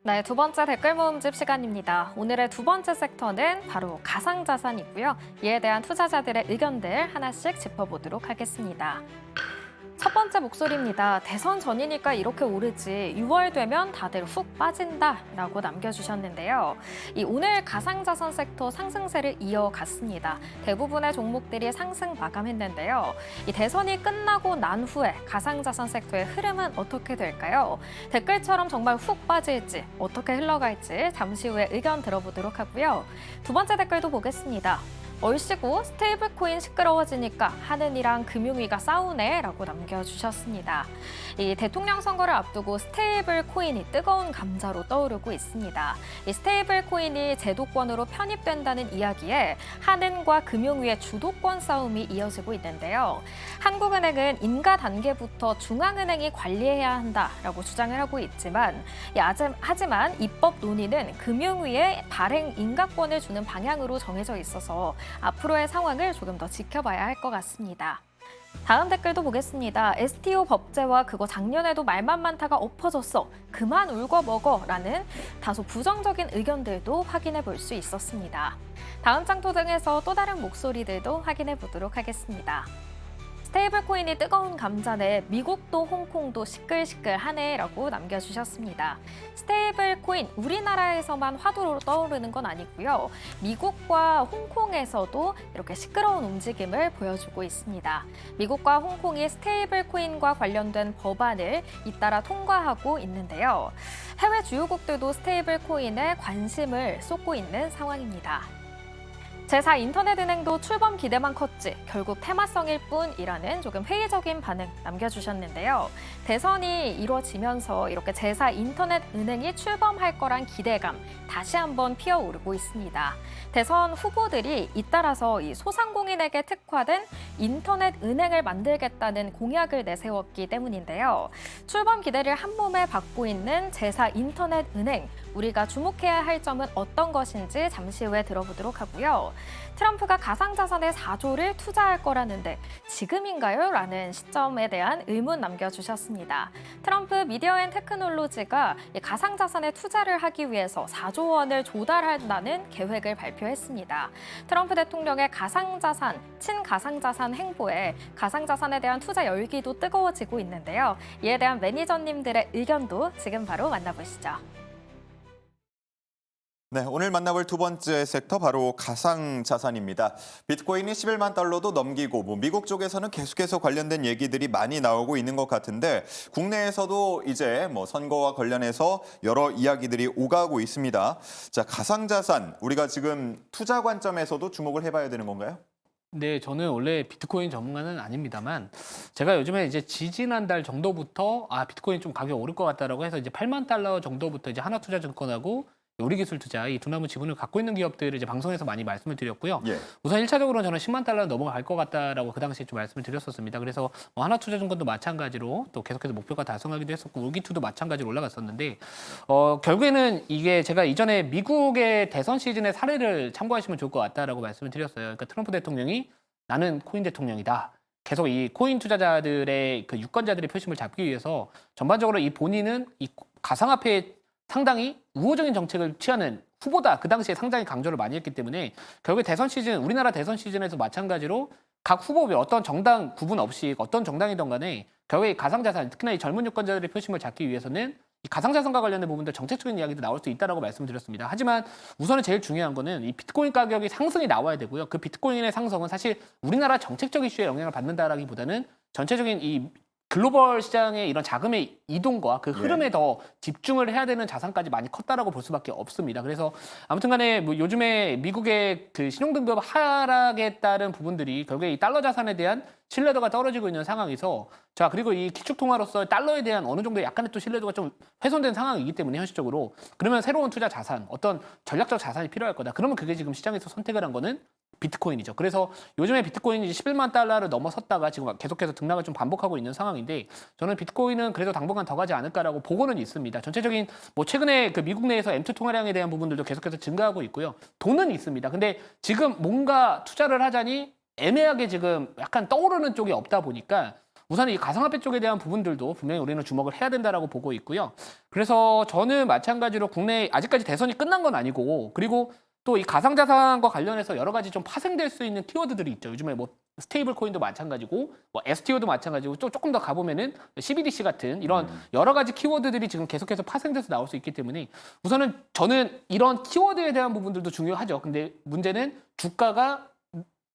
네, 두 번째 댓글 모음집 시간입니다. 오늘의 두 번째 섹터는 바로 가상자산이고요. 이에 대한 투자자들의 의견들 하나씩 짚어보도록 하겠습니다. 첫 번째 목소리입니다. 대선 전이니까 이렇게 오르지 6월 되면 다들 훅 빠진다라고 남겨주셨는데요. 이 오늘 가상자산 섹터 상승세를 이어갔습니다. 대부분의 종목들이 상승 마감했는데요. 이 대선이 끝나고 난 후에 가상자산 sek터의 흐름은 어떻게 될까요? 댓글처럼 정말 훅 빠질지 어떻게 흘러갈지 잠시 후에 의견 들어보도록 하고요. 두 번째 댓글도 보겠습니다. 얼씨구 스테이블 코인 시끄러워지니까 하느니랑 금융위가 싸우네 라고 남겨주셨습니다. 이 대통령 선거를 앞두고 스테이블 코인이 뜨거운 감자로 떠오르고 있습니다. 이 스테이블 코인이 제도권으로 편입된다는 이야기에 한은과 금융위의 주도권 싸움이 이어지고 있는데요. 한국은행은 인가 단계부터 중앙은행이 관리해야 한다라고 주장을 하고 있지만 하지만 입법 논의는 금융위에 발행 인가권을 주는 방향으로 정해져 있어서 앞으로의 상황을 조금 더 지켜봐야 할 것 같습니다. 다음 댓글도 보겠습니다. STO 법제와 그거 작년에도 말만 많다가 엎어졌어. 그만 울고 먹어라는 다소 부정적인 의견들도 확인해 볼 수 있었습니다. 다음 장토 등에서 또 다른 목소리들도 확인해 보도록 하겠습니다. 스테이블 코인이 뜨거운 감자네 미국도 홍콩도 시끌시끌하네라고 남겨주셨습니다. 스테이블 코인 우리나라에서만 화두로 떠오르는 건 아니고요. 미국과 홍콩에서도 이렇게 시끄러운 움직임을 보여주고 있습니다. 미국과 홍콩이 스테이블 코인과 관련된 법안을 잇따라 통과하고 있는데요. 해외 주요국들도 스테이블 코인에 관심을 쏟고 있는 상황입니다. 제4인터넷은행도 출범 기대만 컸지 결국 테마성일 뿐이라는 조금 회의적인 반응 남겨주셨는데요. 대선이 이루어지면서 이렇게 제4인터넷은행이 출범할 거란 기대감 다시 한번 피어오르고 있습니다. 대선 후보들이 잇따라서 이 소상공인에게 특화된 인터넷은행을 만들겠다는 공약을 내세웠기 때문인데요. 출범 기대를 한몸에 받고 있는 제4인터넷은행, 우리가 주목해야 할 점은 어떤 것인지 잠시 후에 들어보도록 하고요. 트럼프가 가상자산에 4조를 투자할 거라는데 지금인가요? 라는 시점에 대한 의문 남겨주셨습니다. 트럼프 미디어앤테크놀로지가 가상자산에 투자를 하기 위해서 4조 원을 조달한다는 계획을 발표했습니다. 트럼프 대통령의 가상자산, 친가상자산 행보에 가상자산에 대한 투자 열기도 뜨거워지고 있는데요. 이에 대한 매니저님들의 의견도 지금 바로 만나보시죠. 네, 오늘 만나볼 두 번째 섹터 바로 가상자산입니다. 비트코인이 11만 달러도 넘기고 미국 쪽에서는 계속해서 관련된 얘기들이 많이 나오고 있는 것 같은데 국내에서도 이제 선거와 관련해서 여러 이야기들이 오가고 있습니다. 자, 가상자산 우리가 지금 투자 관점에서도 주목을 해봐야 되는 건가요? 네, 저는 원래 비트코인 전문가는 아닙니다만 제가 요즘에 이제 지지난달 정도부터 비트코인 좀 가격 오를 것 같다라고 해서 이제 8만 달러 정도부터 이제 하나투자증권하고 요리기술투자 이 두나무 지분을 갖고 있는 기업들을 이제 방송에서 많이 말씀을 드렸고요. 예. 우선 1차적으로는 저는 10만 달러 넘어갈 것 같다라고 그 당시에 좀 말씀을 드렸었습니다. 그래서 하나투자증권도 마찬가지로 또 계속해서 목표가 달성하기도 했었고 울기투도 마찬가지로 올라갔었는데 결국에는 이게 제가 이전에 미국의 대선 시즌의 사례를 참고하시면 좋을 것 같다라고 말씀을 드렸어요. 그러니까 트럼프 대통령이 나는 코인 대통령이다. 계속 이 코인 투자자들의 그 유권자들의 표심을 잡기 위해서 전반적으로 이 본인은 이 가상화폐에 상당히 우호적인 정책을 취하는 후보다. 그 당시에 상당히 강조를 많이 했기 때문에 결국에 대선 시즌, 우리나라 대선 시즌에서 마찬가지로 각 후보의 어떤 정당 구분 없이 어떤 정당이든 간에 결국에 가상자산, 특히나 이 젊은 유권자들의 표심을 잡기 위해서는 이 가상자산과 관련된 부분들 정책적인 이야기도 나올 수 있다라고 말씀드렸습니다. 하지만 우선은 제일 중요한 거는 이 비트코인 가격이 상승이 나와야 되고요. 그 비트코인의 상승은 사실 우리나라 정책적 이슈에 영향을 받는다라기보다는 전체적인 이 글로벌 시장의 이런 자금의 이동과 그 흐름에 더 집중을 해야 되는 자산까지 많이 컸다라고 볼 수밖에 없습니다. 그래서 아무튼간에 요즘에 미국의 그 신용등급 하락에 따른 부분들이 결국에 이 달러 자산에 대한 신뢰도가 떨어지고 있는 상황에서 자 그리고 이 기축통화로서 달러에 대한 어느 정도 약간의 또 신뢰도가 좀 훼손된 상황이기 때문에 현실적으로 그러면 새로운 투자 자산, 어떤 전략적 자산이 필요할 거다. 그러면 그게 지금 시장에서 선택을 한 거는 비트코인이죠. 그래서 요즘에 비트코인이 11만 달러를 넘어섰다가 지금 계속해서 등락을 좀 반복하고 있는 상황인데 저는 비트코인은 그래도 당분간 더 가지 않을까라고 보고는 있습니다. 전체적인 최근에 그 미국 내에서 M2 통화량에 대한 부분들도 계속해서 증가하고 있고요. 돈은 있습니다. 근데 지금 뭔가 투자를 하자니 애매하게 지금 약간 떠오르는 쪽이 없다 보니까 우선 이 가상화폐 쪽에 대한 부분들도 분명히 우리는 주목을 해야 된다라고 보고 있고요. 그래서 저는 마찬가지로 국내 아직까지 대선이 끝난 건 아니고 그리고 또 이 가상자산과 관련해서 여러 가지 좀 파생될 수 있는 키워드들이 있죠. 요즘에 뭐 스테이블 코인도 마찬가지고 뭐 STO도 마찬가지고 또 조금 더 가보면은 CBDC 같은 이런 여러 가지 키워드들이 지금 계속해서 파생돼서 나올 수 있기 때문에 우선은 저는 이런 키워드에 대한 부분들도 중요하죠. 근데 문제는 주가가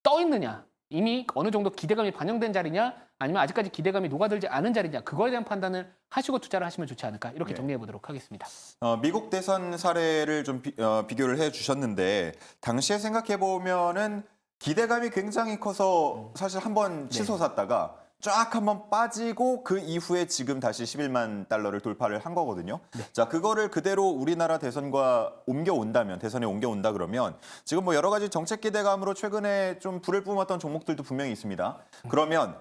떠 있느냐, 이미 어느 정도 기대감이 반영된 자리냐, 아니면 아직까지 기대감이 녹아들지 않은 자리냐, 그거에 대한 판단을 하시고 투자를 하시면 좋지 않을까 이렇게 정리해 보도록 하겠습니다. 미국 대선 사례를 좀 비교를 해주셨는데 당시에 생각해 보면은 기대감이 굉장히 커서 사실 한번 치솟았다가 쫙 한번 빠지고 그 이후에 지금 다시 11만 달러를 돌파를 한 거거든요. 자, 그거를 그대로 우리나라 대선과 옮겨온다면, 대선에 옮겨온다 그러면 지금 뭐 여러 가지 정책 기대감으로 최근에 좀 불을 뿜었던 종목들도 분명히 있습니다. 그러면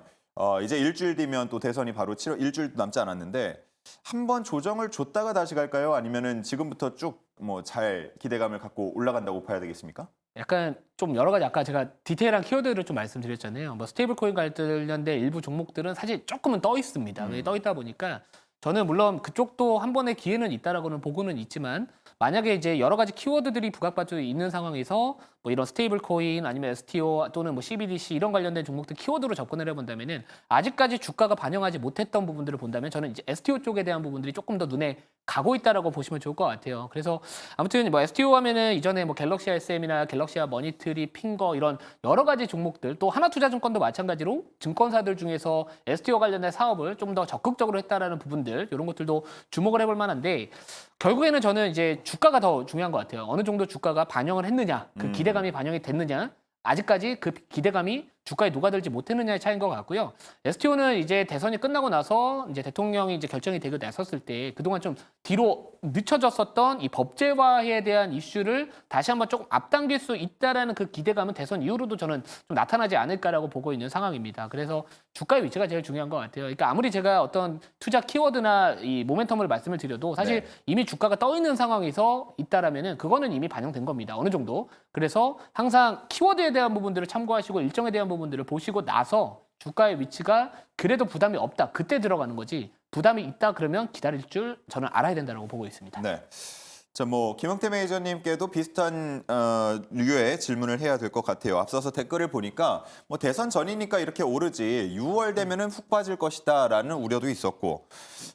이제 일주일 뒤면 또 대선이 바로 7월 일주일도 남지 않았는데 한번 조정을 줬다가 다시 갈까요? 아니면은 지금부터 쭉 뭐 잘 기대감을 갖고 올라간다고 봐야 되겠습니까? 약간 좀 여러 가지 아까 제가 디테일한 키워드를 좀 말씀드렸잖아요. 뭐 스테이블 코인 관련된 일부 종목들은 사실 조금은 떠 있습니다. 떠 있다 보니까 저는 물론 그쪽도 한 번의 기회는 있다라고는 보고는 있지만 만약에 이제 여러 가지 키워드들이 부각받고 있는 상황에서 뭐 이런 스테이블 코인 아니면 STO 또는 뭐 CBDC 이런 관련된 종목들 키워드로 접근을 해본다면은 아직까지 주가가 반영하지 못했던 부분들을 본다면 저는 이제 STO 쪽에 대한 부분들이 조금 더 눈에 가고 있다라고 보시면 좋을 것 같아요. 그래서 아무튼 뭐 STO 하면은 이전에 뭐 갤럭시 SM이나 갤럭시아 머니트리, 핑거 이런 여러 가지 종목들 또 하나투자증권도 마찬가지로 증권사들 중에서 STO 관련된 사업을 좀 더 적극적으로 했다라는 부분들 이런 것들도 주목을 해볼 만한데 결국에는 저는 이제 주가가 더 중요한 것 같아요. 어느 정도 주가가 반영을 했느냐, 그 기대감이 반영이 됐느냐, 아직까지 그 기대감이 주가에 녹아들지 못했느냐의 차이인 것 같고요. STO는 이제 대선이 끝나고 나서 이제 대통령이 이제 결정이 되고 나섰을 때 그동안 좀 뒤로 늦춰졌었던 이 법제화에 대한 이슈를 다시 한번 조금 앞당길 수 있다라는 그 기대감은 대선 이후로도 저는 좀 나타나지 않을까라고 보고 있는 상황입니다. 그래서 주가의 위치가 제일 중요한 것 같아요. 그러니까 아무리 제가 어떤 투자 키워드나 이 모멘텀을 말씀을 드려도 사실 이미 주가가 떠 있는 상황에서 있다라면은 그거는 이미 반영된 겁니다. 어느 정도. 그래서 항상 키워드에 대한 부분들을 참고하시고 일정에 대한 부분들을 보시고 나서 주가의 위치가 그래도 부담이 없다. 그때 들어가는 거지. 부담이 있다 그러면 기다릴 줄 저는 알아야 된다고 보고 있습니다. 네. 자, 뭐 김영태 매니저님께도 비슷한 류의 질문을 해야 될 것 같아요. 앞서서 댓글을 보니까 뭐 대선 전이니까 이렇게 오르지 6월 되면은 훅 빠질 것이다라는 우려도 있었고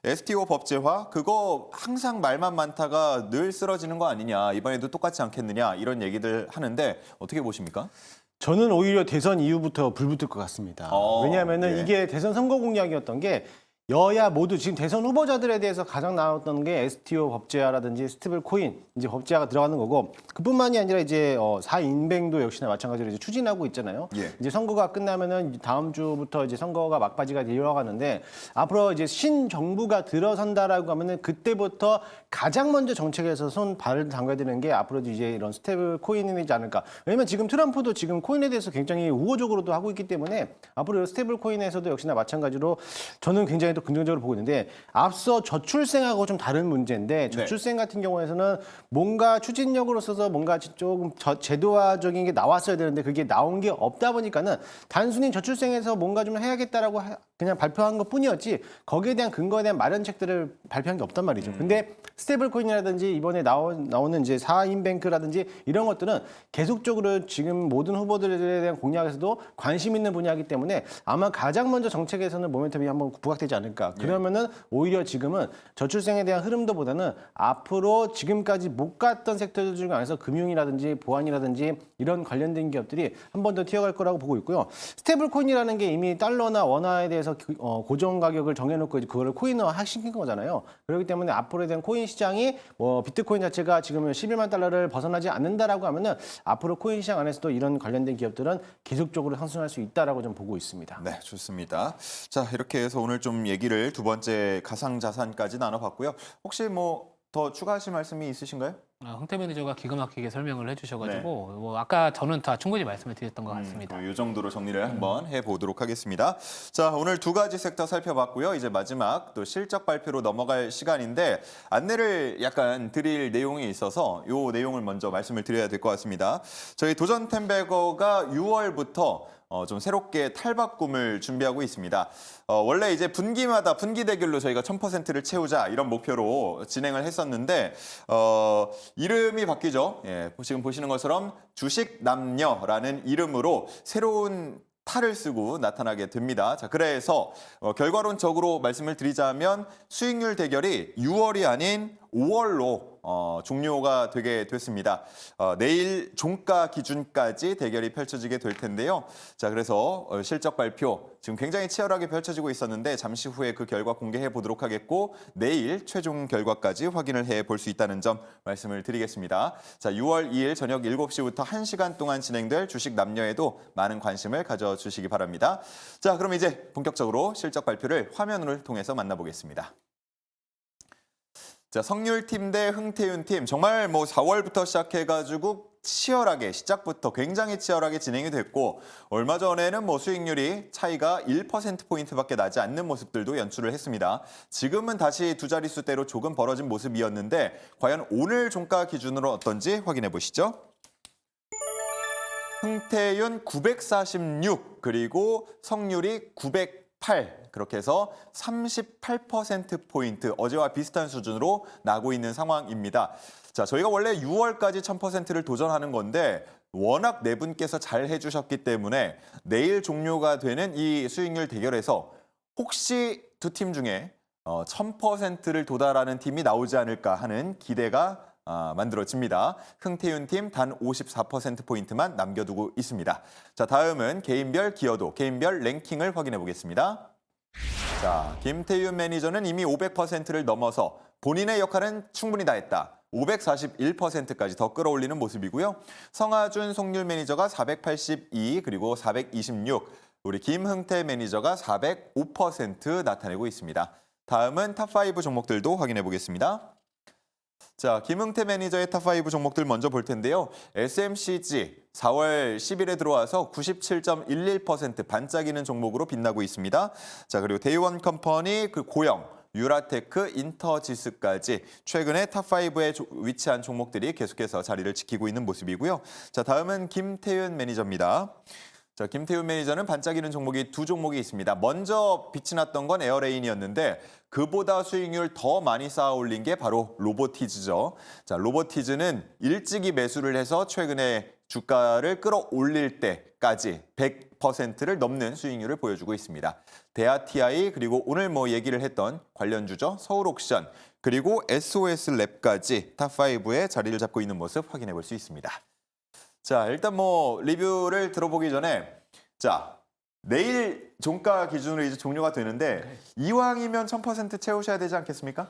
STO 법제화 그거 항상 말만 많다가 늘 쓰러지는 거 아니냐 이번에도 똑같지 않겠느냐 이런 얘기들 하는데 어떻게 보십니까? 저는 오히려 대선 이후부터 불붙을 것 같습니다. 왜냐하면은 예. 이게 대선 선거 공약이었던 게 여야 모두 지금 대선 후보자들에 대해서 가장 나왔던 게 STO 법제화라든지 스테이블 코인 이제 법제화가 들어가는 거고 그뿐만이 아니라 이제 4인뱅도 역시나 마찬가지로 이제 추진하고 있잖아요. 예. 이제 선거가 끝나면은 다음 주부터 이제 선거가 막바지가 되어가는데 앞으로 이제 신정부가 들어선다라고 하면은 그때부터 가장 먼저 정책에서 발을 담가야 되는 게 앞으로 이제 이런 스테이블 코인이지 않을까. 왜냐면 지금 트럼프도 지금 코인에 대해서 굉장히 우호적으로도 하고 있기 때문에 앞으로 스테이블 코인에서도 역시나 마찬가지로 저는 굉장히 또 긍정적으로 보고 있는데 앞서 저출생하고 좀 다른 문제인데 저출생 같은 경우에는 뭔가 추진력으로 써서 뭔가 조금 제도화적인 게 나왔어야 되는데 그게 나온 게 없다 보니까는 단순히 저출생에서 뭔가 좀 해야겠다라고 그냥 발표한 것 뿐이었지 거기에 대한 근거에 대한 마련책들을 발표한 게 없단 말이죠. 근데 스테이블 코인이라든지 이번에 나오는 이제 4인뱅크라든지 이런 것들은 계속적으로 지금 모든 후보들에 대한 공약에서도 관심 있는 분야이기 때문에 아마 가장 먼저 정책에서는 모멘텀이 한번 부각되지 않을까. 그러면은 오히려 지금은 저출생에 대한 흐름도보다는 앞으로 지금까지 못 갔던 섹터들 중 안에서 금융이라든지 보안이라든지 이런 관련된 기업들이 한 번 더 튀어갈 거라고 보고 있고요. 스테이블 코인이라는 게 이미 달러나 원화에 대해서 고정 가격을 정해놓고 그거를 코인화 시킨 거잖아요. 그렇기 때문에 앞으로에 대한 코인 시장이 뭐 비트코인 자체가 지금 11만 달러를 벗어나지 않는다라고 하면은 앞으로 코인 시장 안에서도 이런 관련된 기업들은 계속적으로 상승할 수 있다라고 좀 보고 있습니다. 네, 좋습니다. 자, 이렇게 해서 오늘 좀 얘기를 두 번째 가상자산까지 나눠봤고요. 혹시 뭐 더 추가하실 말씀이 있으신가요? 홍태 매니저가 기가 막히게 설명을 해주셔가지고 뭐 아까 저는 다 충분히 말씀을 드렸던 것 같습니다. 이 정도로 정리를 한번 해보도록 하겠습니다. 자, 오늘 두 가지 섹터 살펴봤고요. 이제 마지막 또 실적 발표로 넘어갈 시간인데 안내를 약간 드릴 내용이 있어서 이 내용을 먼저 말씀을 드려야 될 것 같습니다. 저희 도전템베거가 6월부터 좀 새롭게 탈바꿈을 준비하고 있습니다. 원래 이제 분기마다 분기 대결로 저희가 1000%를 채우자 이런 목표로 진행을 했었는데 이름이 바뀌죠. 예, 지금 보시는 것처럼 주식 남녀라는 이름으로 새로운 탈을 쓰고 나타나게 됩니다. 자, 그래서 결과론적으로 말씀을 드리자면 수익률 대결이 6월이 아닌 5월로 종료가 되게 됐습니다. 내일 종가 기준까지 대결이 펼쳐지게 될 텐데요. 자, 그래서 실적 발표 지금 굉장히 치열하게 펼쳐지고 있었는데 잠시 후에 그 결과 공개해 보도록 하겠고 내일 최종 결과까지 확인을 해 볼 수 있다는 점 말씀을 드리겠습니다. 자, 6월 2일 저녁 7시부터 1시간 동안 진행될 주식 남녀에도 많은 관심을 가져주시기 바랍니다. 자, 그럼 이제 본격적으로 실적 발표를 화면을 통해서 만나보겠습니다. 자, 성률팀 대 흥태윤팀 정말 4월부터 시작해가지고 치열하게 시작부터 굉장히 치열하게 진행이 됐고 얼마 전에는 수익률이 차이가 1%포인트밖에 나지 않는 모습들도 연출을 했습니다. 지금은 다시 두 자릿수대로 조금 벌어진 모습이었는데 과연 오늘 종가 기준으로 어떤지 확인해 보시죠. 흥태윤 946 그리고 성률이 908 그렇게 해서 38%포인트 어제와 비슷한 수준으로 나고 있는 상황입니다. 자, 저희가 원래 6월까지 1000%를 도전하는 건데 워낙 네 분께서 잘 해주셨기 때문에 내일 종료가 되는 이 수익률 대결에서 혹시 두 팀 중에 1000%를 도달하는 팀이 나오지 않을까 하는 기대가 만들어집니다. 흥태윤 팀 단 54%포인트만 남겨두고 있습니다. 자, 다음은 개인별 기여도, 개인별 랭킹을 확인해 보겠습니다. 자, 김태윤 매니저는 이미 500%를 넘어서 본인의 역할은 충분히 다했다. 541%까지 더 끌어올리는 모습이고요. 성하준 송률 매니저가 482 그리고 426, 우리 김흥태 매니저가 405% 나타내고 있습니다. 다음은 탑5 종목들도 확인해 보겠습니다. 자, 김흥태 매니저의 탑5 종목들 먼저 볼 텐데요. SMCG 4월 10일에 들어와서 97.11% 반짝이는 종목으로 빛나고 있습니다. 자, 그리고 데이원 컴퍼니, 고영, 유라테크, 인터지스까지 최근에 탑5에 위치한 종목들이 계속해서 자리를 지키고 있는 모습이고요. 자, 다음은 김태윤 매니저입니다. 자, 김태윤 매니저는 반짝이는 종목이 두 종목이 있습니다. 먼저 빛이 났던 건 에어레인이었는데 그보다 수익률 더 많이 쌓아 올린 게 바로 로보티즈죠. 자, 로보티즈는 일찍이 매수를 해서 최근에 주가를 끌어올릴 때까지 100%를 넘는 수익률을 보여주고 있습니다. 대아TI 그리고 오늘 얘기를 했던 관련주죠. 서울옥션 그리고 SOS랩까지 탑5에 자리를 잡고 있는 모습 확인해 볼 수 있습니다. 자, 일단 리뷰를 들어보기 전에 자, 내일 종가 기준으로 이제 종료가 되는데 이왕이면 1000% 채우셔야 되지 않겠습니까?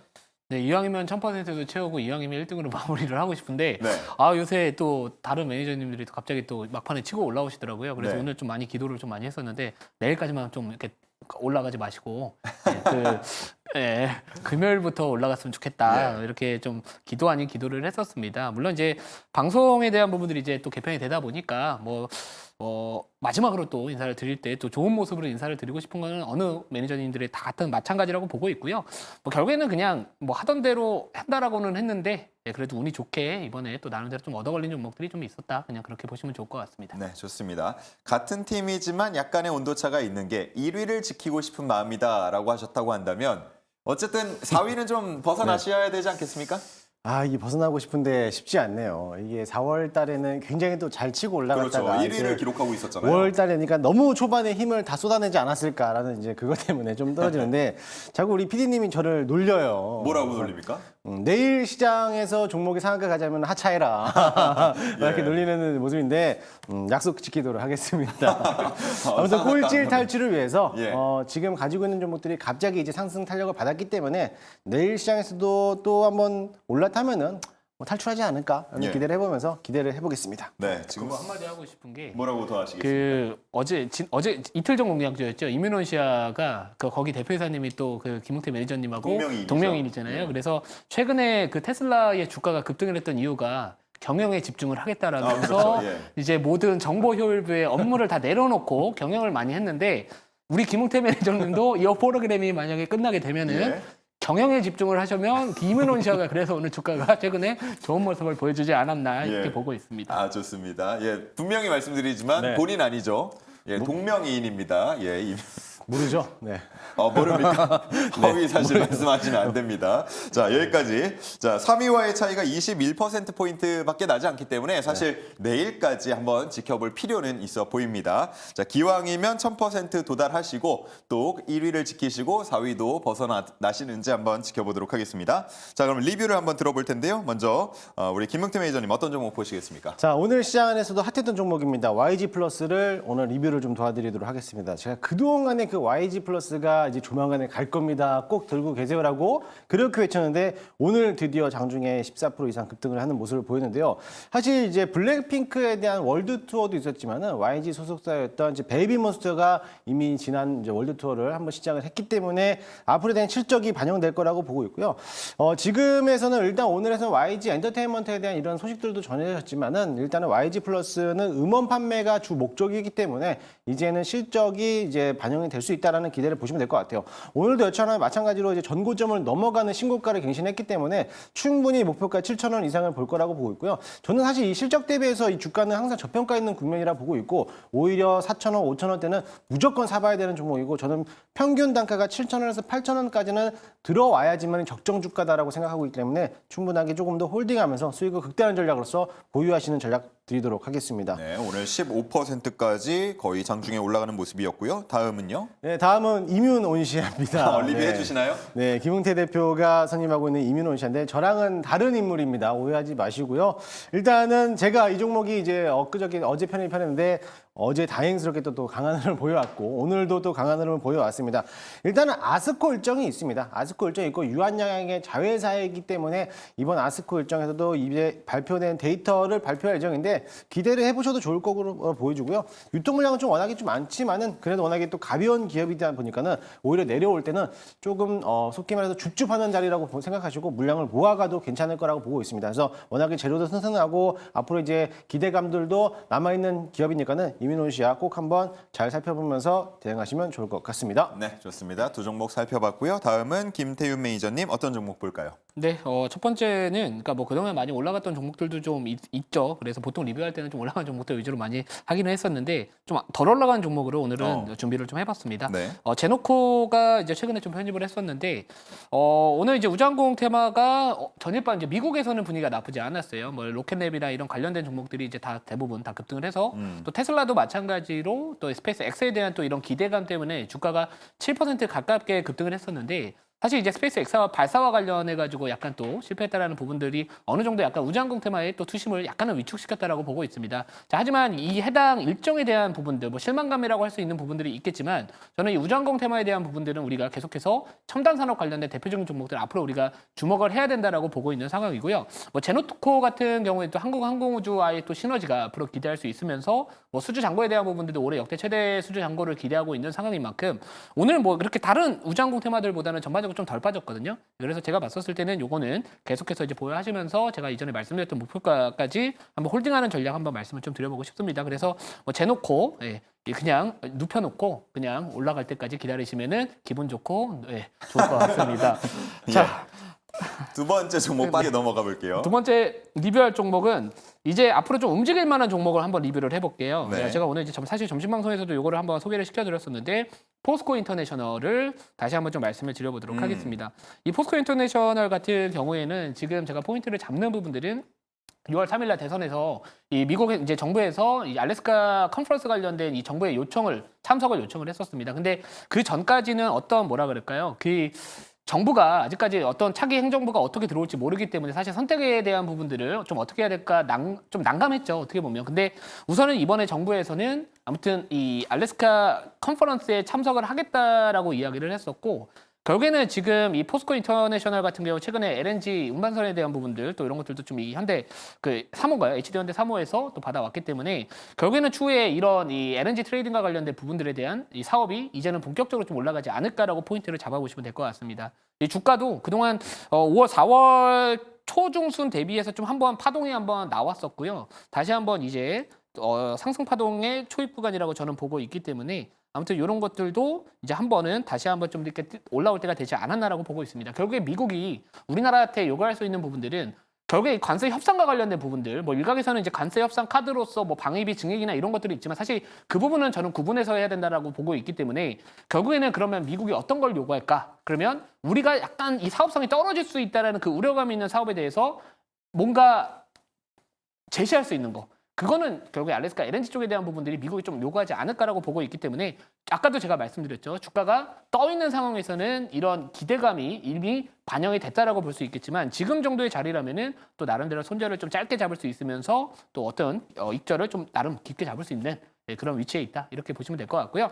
네, 이왕이면 1000%도 채우고 이왕이면 1등으로 마무리를 하고 싶은데 네. 요새 또 다른 매니저님들이 갑자기 또 막판에 치고 올라오시더라고요. 그래서 네. 오늘 좀 많이 기도를 좀 많이 했었는데 내일까지만 좀 이렇게 올라가지 마시고 금요일부터 올라갔으면 좋겠다. 네. 이렇게 좀 기도 아닌 기도를 했었습니다. 물론 이제 방송에 대한 부분들이 이제 또 개편이 되다 보니까 마지막으로 또 인사를 드릴 때 또 좋은 모습으로 인사를 드리고 싶은 거는 어느 매니저님들의 다 같은 마찬가지라고 보고 있고요. 결국에는 그냥 하던 대로 한다라고는 했는데 그래도 운이 좋게 이번에 또 나름대로 좀 얻어 걸린 종목들이 좀 있었다. 그냥 그렇게 보시면 좋을 것 같습니다. 네, 좋습니다. 같은 팀이지만 약간의 온도차가 있는 게 1위를 지키고 싶은 마음이다라고 하셨다고 한다면 어쨌든 4위는 좀 벗어나셔야 되지 않겠습니까? 이게 벗어나고 싶은데 쉽지 않네요. 이게 4월 달에는 굉장히 또 잘 치고 그렇죠. 올라갔다가 1위를 기록하고 있었잖아요. 5월 달에니까 너무 초반에 힘을 다 쏟아내지 않았을까라는 이제 그것 때문에 좀 떨어지는데 자꾸 우리 PD님이 저를 놀려요. 뭐라고 놀립니까? 내일 시장에서 종목이 상한가 가자면 하차해라 이렇게 예. 놀리는 모습인데 약속 지키도록 하겠습니다. 아무튼 꼴찌 탈출을 위해서 예. 지금 가지고 있는 종목들이 갑자기 이제 상승 탄력을 받았기 때문에 내일 시장에서도 또 한번 올라타면은 탈출하지 않을까 하는 예. 기대를 해보면서 기대를 해보겠습니다. 네, 지금 그거 한마디 하고 싶은 게 뭐라고 더 하시겠습니까? 어제 이틀 전 공약주였죠. 이뮤노시아가 거기 대표이사님이 또 김웅태 매니저님하고 동명이인이죠. 동명이인이잖아요. 그래서 최근에 테슬라의 주가가 급등을 했던 이유가 경영에 집중을 하겠다라면서 그렇죠. 예. 이제 모든 정보 효율부의 업무를 다 내려놓고 경영을 많이 했는데 우리 김웅태 매니저님도 이 프로그램이 만약에 끝나게 되면은 예. 경영에 집중을 하시면 이뮤노시아가 그래서 오늘 주가가 최근에 좋은 모습을 보여주지 않았나 이렇게 예. 보고 있습니다. 좋습니다. 예, 분명히 말씀드리지만 네. 본인 아니죠. 예, 동명이인입니다. 예, 모르죠? 네. 모릅니까? 허위 사실 말씀하시면 안 됩니다. 자, 여기까지. 자, 3위와의 차이가 21%포인트밖에 나지 않기 때문에 사실 내일까지 한번 지켜볼 필요는 있어 보입니다. 자, 기왕이면 1000% 도달하시고 또 1위를 지키시고 4위도 벗어나시는지 한번 지켜보도록 하겠습니다. 자, 그럼 리뷰를 한번 들어볼 텐데요. 먼저 우리 김명태 매니저님 어떤 종목 보시겠습니까? 자, 오늘 시장 안에서도 핫했던 종목입니다. YG 플러스를 오늘 리뷰를 좀 도와드리도록 하겠습니다. 제가 그동안에 그 YG 플러스가 이제 조만간에 갈 겁니다. 꼭 들고 계세요라고 그렇게 외쳤는데 오늘 드디어 장중에 14% 이상 급등을 하는 모습을 보였는데요. 사실 이제 블랙핑크에 대한 월드 투어도 있었지만은 YG 소속사였던 이제 베이비몬스터가 이미 지난 이제 월드 투어를 한번 시작을 했기 때문에 앞으로 대한 실적이 반영될 거라고 보고 있고요. 지금에서는 일단 오늘에서는 YG 엔터테인먼트에 대한 이런 소식들도 전해졌지만은 일단은 YG 플러스는 음원 판매가 주 목적이기 때문에 이제는 실적이 이제 반영이 될 수 있다라는 기대를 보시면 될 것 같아요. 오늘도 여차하나 마찬가지로 이제 전고점을 넘어가는 신고가를 갱신했기 때문에 충분히 목표가 7,000원 이상을 볼 거라고 보고 있고요. 저는 사실 이 실적 대비해서 이 주가는 항상 저평가 있는 국면이라 보고 있고 오히려 4,000원, 5,000원대는 무조건 사봐야 되는 종목이고 저는 평균 단가가 7,000원에서 8,000원까지는 들어와야지만 적정 주가다라고 생각하고 있기 때문에 충분하게 조금 더 홀딩하면서 수익을 극대화하는 전략으로서 보유하시는 전략 드리도록 하겠습니다. 네, 오늘 15%까지 거의 장중에 올라가는 모습이었고요. 다음은요? 네, 다음은 이뮨온시아입니다. 리뷰해 네. 주시나요? 네, 김웅태 대표가 선임하고 있는 이뮨온시아인데 저랑은 다른 인물입니다. 오해하지 마시고요. 일단은 제가 이 종목이 이제 어제 편입 편했는데 어제 다행스럽게 또 강한 흐름을 보여왔고 오늘도 또 강한 흐름을 보여왔습니다. 일단은 아스코 일정이 있습니다. 아스코 일정이 있고 유한양양의 자회사이기 때문에 이번 아스코 일정에서도 이제 발표된 데이터를 발표할 예정인데 기대를 해보셔도 좋을 거로 보여주고요. 유통 물량은 좀 워낙에 좀 많지만은 그래도 워낙에 또 가벼운 기업이다 보니까는 오히려 내려올 때는 조금 속기 말해서 줍줍하는 자리라고 생각하시고 물량을 모아가도 괜찮을 거라고 보고 있습니다. 그래서 워낙에 재료도 튼튼하고 앞으로 이제 기대감들도 남아있는 기업이니까는 이뮨온시아 꼭 한번 잘 살펴보면서 대응하시면 좋을 것 같습니다. 네, 좋습니다. 두 종목 살펴봤고요. 다음은 김태윤 매니저님 어떤 종목 볼까요? 네, 첫 번째는 그러니까 뭐 그동안 많이 올라갔던 종목들도 좀 있죠. 그래서 보통 리뷰할 때는 좀 올라간 종목들 위주로 많이 하기는 했었는데 좀 덜 올라간 종목으로 오늘은 준비를 좀 해봤습니다. 네. 제노코가 이제 최근에 좀 편입을 했었는데 오늘 이제 우주항공 테마가 전일 밤 이제 미국에서는 분위기가 나쁘지 않았어요. 뭐 로켓랩이나 이런 관련된 종목들이 이제 다 대부분 다 급등을 해서 또 테슬라도 마찬가지로 또 스페이스 X에 대한 또 이런 기대감 때문에 주가가 7% 가깝게 급등을 했었는데. 사실 이제 스페이스 X와 발사와 관련해가지고 약간 또 실패했다라는 부분들이 어느 정도 약간 우주항공 테마의 또 투심을 약간은 위축시켰다라고 보고 있습니다. 자, 하지만 이 해당 일정에 대한 부분들, 뭐 실망감이라고 할 수 있는 부분들이 있겠지만 저는 이 우주항공 테마에 대한 부분들은 우리가 계속해서 첨단 산업 관련된 대표적인 종목들 앞으로 우리가 주목을 해야 된다라고 보고 있는 상황이고요. 뭐 제노코 같은 경우에 또 한국항공우주와의 또 시너지가 앞으로 기대할 수 있으면서 뭐 수주 잔고에 대한 부분들도 올해 역대 최대 수주 잔고를 기대하고 있는 상황인 만큼 오늘 뭐 그렇게 다른 우주항공 테마들보다는 전반적으로 좀 덜 빠졌거든요. 그래서 제가 봤었을 때는 요거는 계속해서 이제 보유하시면서 제가 이전에 말씀드렸던 목표가까지 한번 홀딩하는 전략 한번 말씀을 좀 드려보고 싶습니다. 그래서 뭐 재놓고 그냥 눕혀놓고 그냥 올라갈 때까지 기다리시면은 기분 좋고 좋을 것 같습니다. 자. 두 번째 종목 빨리 넘어가 볼게요. 두 번째 리뷰할 종목은 이제 앞으로 좀 움직일 만한 종목을 한번 리뷰를 해볼게요. 네. 제가 오늘 이제 사실 점심 방송에서도 이거를 한번 소개를 시켜드렸었는데 포스코 인터내셔널을 다시 한번 좀 말씀을 드려보도록 하겠습니다. 이 포스코 인터내셔널 같은 경우에는 지금 제가 포인트를 잡는 부분들은 6월 3일날 대선에서 이 미국의 이제 정부에서 이 알래스카 컨퍼런스 관련된 이 정부의 참석을 요청을 했었습니다. 근데 그 전까지는 어떤 뭐라 그럴까요? 정부가 아직까지 어떤 차기 행정부가 어떻게 들어올지 모르기 때문에 사실 선택에 대한 부분들을 좀 어떻게 해야 될까 좀 난감했죠. 어떻게 보면. 근데 우선은 이번에 정부에서는 아무튼 이 알래스카 컨퍼런스에 참석을 하겠다라고 이야기를 했었고 결국에는 지금 이 포스코 인터내셔널 같은 경우 최근에 LNG 운반선에 대한 부분들 또 이런 것들도 좀 이 현대 사모가요 HD현대 사모에서 또 받아왔기 때문에 결국에는 추후에 이런 이 LNG 트레이딩과 관련된 부분들에 대한 이 사업이 이제는 본격적으로 좀 올라가지 않을까라고 포인트를 잡아보시면 될 것 같습니다. 이 주가도 그동안 5월 4월 초중순 대비해서 좀 한번 파동이 한번 나왔었고요. 다시 한번 이제 상승 파동의 초입 구간이라고 저는 보고 있기 때문에 아무튼 이런 것들도 이제 한 번은 다시 한번 좀 이렇게 올라올 때가 되지 않았나라고 보고 있습니다. 결국에 미국이 우리나라한테 요구할 수 있는 부분들은 결국에 이 관세 협상과 관련된 부분들, 뭐 일각에서는 이제 관세 협상 카드로서 뭐 방위비 증액이나 이런 것들이 있지만 사실 그 부분은 저는 구분해서 해야 된다라고 보고 있기 때문에 결국에는 그러면 미국이 어떤 걸 요구할까? 그러면 우리가 약간 이 사업성이 떨어질 수 있다라는 그 우려감이 있는 사업에 대해서 뭔가 제시할 수 있는 거. 그거는 결국에 알래스카 LNG 쪽에 대한 부분들이 미국이 좀 요구하지 않을까라고 보고 있기 때문에 아까도 제가 말씀드렸죠. 주가가 떠 있는 상황에서는 이런 기대감이 이미 반영이 됐다라고 볼 수 있겠지만 지금 정도의 자리라면은 또 나름대로 손절을 좀 짧게 잡을 수 있으면서 또 어떤 익절을 좀 나름 깊게 잡을 수 있는 그런 위치에 있다 이렇게 보시면 될 것 같고요.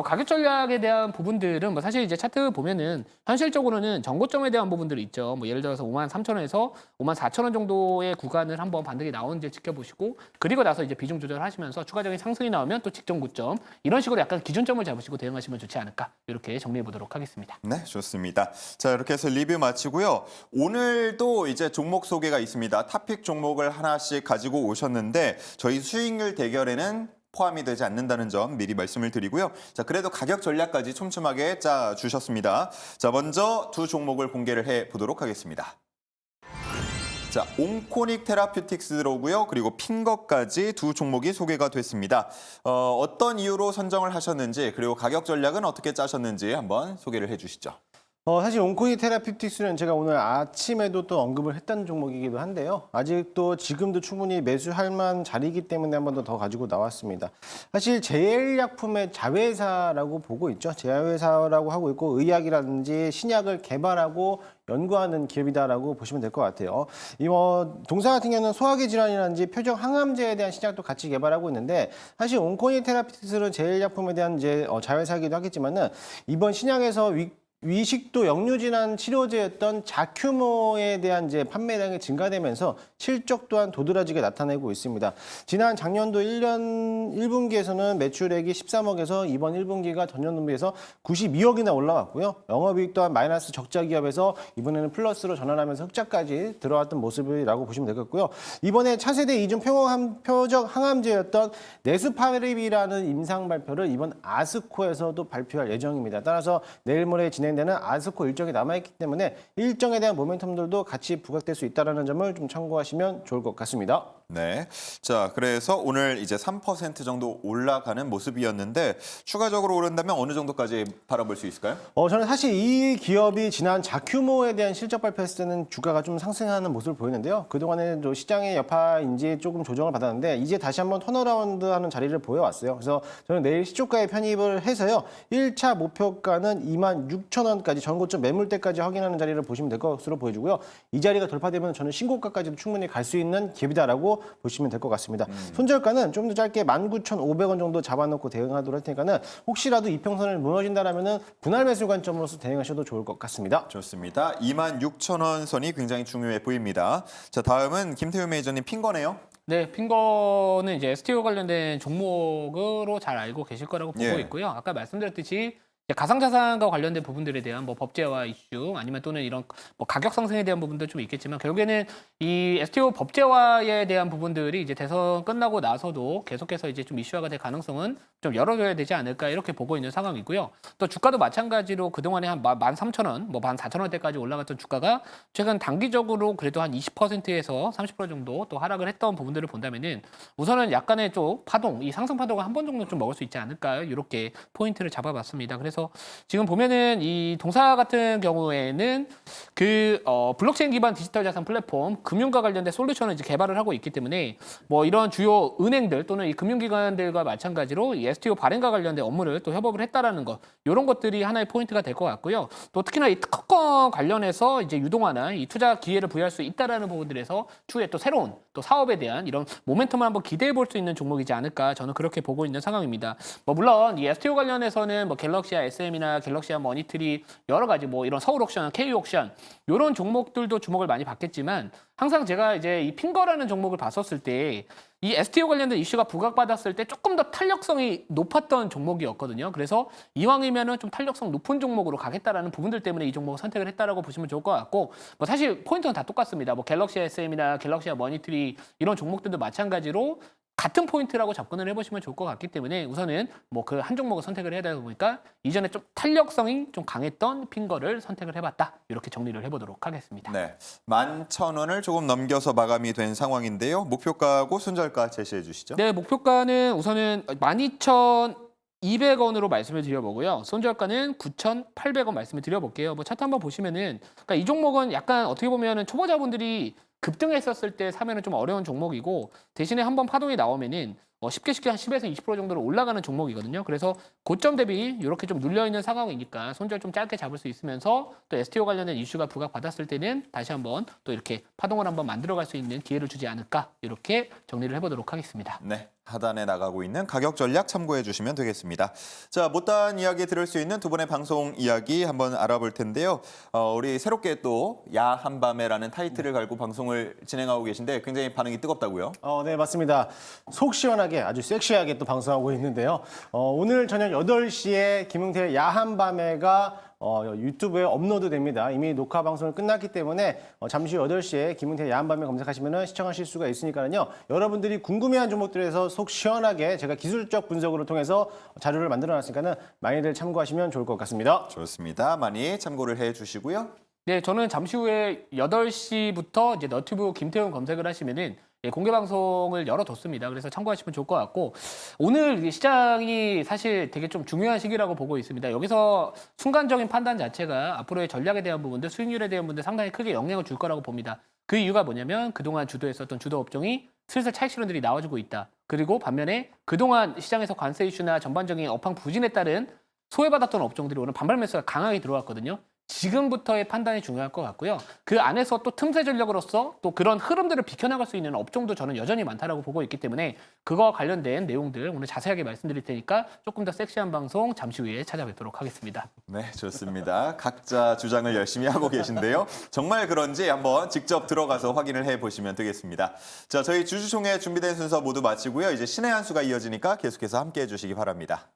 가격 전략에 대한 부분들은 뭐 사실 이제 차트 보면은 현실적으로는 정고점에 대한 부분들이 있죠. 뭐 예를 들어서 53,000원에서 54,000원 정도의 구간을 한번 반등이 나오는지 지켜보시고 그리고 나서 이제 비중 조절하시면서 추가적인 상승이 나오면 또 직전 고점 이런 식으로 약간 기준점을 잡으시고 대응하시면 좋지 않을까 이렇게 정리해 보도록 하겠습니다. 네, 좋습니다. 자, 이렇게 해서 리뷰 마치고요. 오늘도 이제 종목 소개가 있습니다. 탑픽 종목을 하나씩 가지고 오셨는데 저희 수익률 대결에는 포함이 되지 않는다는 점 미리 말씀을 드리고요. 자, 그래도 가격 전략까지 촘촘하게 짜 주셨습니다. 자, 먼저 두 종목을 공개를 해 보도록 하겠습니다. 자, 옹코닉 테라퓨틱스로고요. 그리고 핑거까지 두 종목이 소개가 됐습니다. 어떤 이유로 선정을 하셨는지 그리고 가격 전략은 어떻게 짜셨는지 한번 소개를 해 주시죠. 사실 온코닉 테라퓨틱스는 제가 오늘 아침에도 또 언급을 했던 종목이기도 한데요. 아직도 지금도 충분히 매수할 만한 자리이기 때문에 한 번 더 가지고 나왔습니다. 사실 제일약품의 자회사라고 보고 있죠. 자회사라고 하고 있고 의약이라든지 신약을 개발하고 연구하는 기업이다라고 보시면 될 것 같아요. 이 동사 같은 경우는 소화기 질환이라든지 표적 항암제에 대한 신약도 같이 개발하고 있는데 사실 온코닉 테라퓨틱스는 제일약품에 대한 이제 자회사이기도 하겠지만은 이번 신약에서 위식도 역류질환 치료제였던 자큐모에 대한 이제 판매량이 증가되면서 실적 또한 도드라지게 나타내고 있습니다. 지난 작년도 1분기에서는 매출액이 13억에서 이번 1분기가 전년 동기에서 92억이나 올라왔고요. 영업이익 또한 마이너스 적자 기업에서 이번에는 플러스로 전환하면서 흑자까지 들어왔던 모습이라고 보시면 되겠고요. 이번에 차세대 이중 표적 항암제였던 네스파립이라는 임상 발표를 이번 아스코에서도 발표할 예정입니다. 따라서 내일 모레 진행되는 아스코 일정이 남아있기 때문에 일정에 대한 모멘텀들도 같이 부각될 수 있다는 점을 좀 참고하시면 좋을 것 같습니다. 네. 자, 그래서 오늘 이제 3% 정도 올라가는 모습이었는데 추가적으로 오른다면 어느 정도까지 바라볼 수 있을까요? 저는 사실 이 기업이 지난 자큐모에 대한 실적 발표했을 때는 주가가 좀 상승하는 모습을 보이는데요. 그동안에 시장의 여파인지 조금 조정을 받았는데 이제 다시 한번 턴어라운드하는 자리를 보여왔어요. 그래서 저는 내일 시초가에 편입을 해서요. 1차 목표가는 26,000원까지 전고점 매물대까지 확인하는 자리를 보시면 될 것으로 보여지고요. 이 자리가 돌파되면 저는 신고가까지도 충분히 갈 수 있는 기업이다라고 보시면 될 것 같습니다. 손절가는 좀 더 짧게 19,500원 정도 잡아놓고 대응하도록 할 테니까는 혹시라도 이평선을 무너진다라면은 분할 매수 관점으로서 대응하셔도 좋을 것 같습니다. 좋습니다. 26,000원 선이 굉장히 중요해 보입니다. 자, 다음은 김태우 매니저님 핑거네요. 네, 핑거는 이제 STO 관련된 종목으로 잘 알고 계실 거라고 보고 예. 있고요. 아까 말씀드렸듯이 가상자산과 관련된 부분들에 대한 뭐 법제화 이슈 아니면 또는 이런 뭐 가격 상승에 대한 부분도 좀 있겠지만 결국에는 이 STO 법제화에 대한 부분들이 이제 대선 끝나고 나서도 계속해서 이제 좀 이슈화가 될 가능성은 좀 열어줘야 되지 않을까 이렇게 보고 있는 상황이고요. 또 주가도 마찬가지로 그동안에 한 13,000원, 뭐 14,000원대까지 올라갔던 주가가 최근 단기적으로 그래도 한 20%에서 30% 정도 또 하락을 했던 부분들을 본다면은 우선은 약간의 좀 파동, 이 상승 파동을 한 번 정도 좀 먹을 수 있지 않을까 이렇게 포인트를 잡아봤습니다. 그래서 지금 보면은 이 동사 같은 경우에는 블록체인 기반 디지털 자산 플랫폼 금융과 관련된 솔루션을 이제 개발을 하고 있기 때문에 뭐 이런 주요 은행들 또는 이 금융기관들과 마찬가지로 이 STO 발행과 관련된 업무를 또 협업을 했다라는 것 이런 것들이 하나의 포인트가 될 것 같고요. 또 특히나 이 특허권 관련해서 이제 유동화나 이 투자 기회를 부여할 수 있다라는 부분들에서 추후에 또 새로운 또 사업에 대한 이런 모멘텀을 한번 기대해 볼 수 있는 종목이지 않을까 저는 그렇게 보고 있는 상황입니다. 뭐 물론 이 STO 관련해서는 뭐 갤럭시아 SM이나 갤럭시아 머니트리 여러 가지 뭐 이런 서울 옥션, K 옥션 이런 종목들도 주목을 많이 받겠지만 항상 제가 이제 이 핑거라는 종목을 봤었을 때 이 STO 관련된 이슈가 부각받았을 때 조금 더 탄력성이 높았던 종목이었거든요. 그래서 이왕이면은 좀 탄력성 높은 종목으로 가겠다라는 부분들 때문에 이 종목을 선택을 했다라고 보시면 좋을 것 같고 뭐 사실 포인트는 다 똑같습니다. 뭐 갤럭시아 SM이나 갤럭시아 머니트리 이런 종목들도 마찬가지로 같은 포인트라고 접근을 해보시면 좋을 것 같기 때문에 우선은 뭐 그 한 종목을 선택을 해야 되다 보니까 이전에 좀 탄력성이 좀 강했던 핀 거를 선택을 해봤다. 이렇게 정리를 해보도록 하겠습니다. 네, 11,000원을 조금 넘겨서 마감이 된 상황인데요. 목표가하고 손절가 제시해 주시죠. 네, 목표가는 우선은 12,200원으로 말씀을 드려보고요. 손절가는 9,800원 말씀을 드려볼게요. 뭐 차트 한번 보시면은, 그러니까 이 종목은 약간 어떻게 보면은 초보자분들이 급등했었을 때 사면은 좀 어려운 종목이고 대신에 한번 파동이 나오면은 쉽게 한 10에서 20% 정도로 올라가는 종목이거든요. 그래서 고점 대비 이렇게 좀 눌려 있는 상황이니까 손절 좀 짧게 잡을 수 있으면서 또 STO 관련된 이슈가 부각받았을 때는 다시 한번 또 이렇게 파동을 한번 만들어갈 수 있는 기회를 주지 않을까 이렇게 정리를 해보도록 하겠습니다. 네, 하단에 나가고 있는 가격 전략 참고해 주시면 되겠습니다. 자, 못다한 이야기 들을 수 있는 두 분의 방송 이야기 한번 알아볼 텐데요. 우리 새롭게 또 야한밤에라는 타이틀을 갈고 방송을 진행하고 계신데 굉장히 반응이 뜨겁다고요? 네, 맞습니다. 속 시원하게 아주 섹시하게 또 방송하고 있는데요. 오늘 저녁 8시에 김용태의 야한 밤에가 유튜브에 업로드됩니다. 이미 녹화 방송이 끝났기 때문에 잠시 후 8시에 김용태의 야한 밤에 검색하시면 시청하실 수가 있으니까요. 여러분들이 궁금해한 종목들에서 속 시원하게 제가 기술적 분석으로 통해서 자료를 만들어놨으니까 많이들 참고하시면 좋을 것 같습니다. 좋습니다. 많이 참고를 해 주시고요. 네, 저는 잠시 후에 8시부터 이제 너튜브 김태훈 검색을 하시면은 공개 방송을 열어뒀습니다. 그래서 참고하시면 좋을 것 같고 오늘 시장이 사실 되게 좀 중요한 시기라고 보고 있습니다. 여기서 순간적인 판단 자체가 앞으로의 전략에 대한 부분들, 수익률에 대한 부분들 상당히 크게 영향을 줄 거라고 봅니다. 그 이유가 뭐냐면 그동안 주도했었던 주도 업종이 슬슬 차익 실현들이 나와주고 있다. 그리고 반면에 그동안 시장에서 관세 이슈나 전반적인 업황 부진에 따른 소외받았던 업종들이 오늘 반발 매수가 강하게 들어왔거든요. 지금부터의 판단이 중요할 것 같고요. 그 안에서 또 틈새 전략으로서 또 그런 흐름들을 비켜나갈 수 있는 업종도 저는 여전히 많다라고 보고 있기 때문에 그거와 관련된 내용들 오늘 자세하게 말씀드릴 테니까 조금 더 섹시한 방송 잠시 후에 찾아뵙도록 하겠습니다. 네, 좋습니다. 각자 주장을 열심히 하고 계신데요. 정말 그런지 한번 직접 들어가서 확인을 해보시면 되겠습니다. 자, 저희 주주총회 준비된 순서 모두 마치고요. 이제 신의 한 수가 이어지니까 계속해서 함께해 주시기 바랍니다.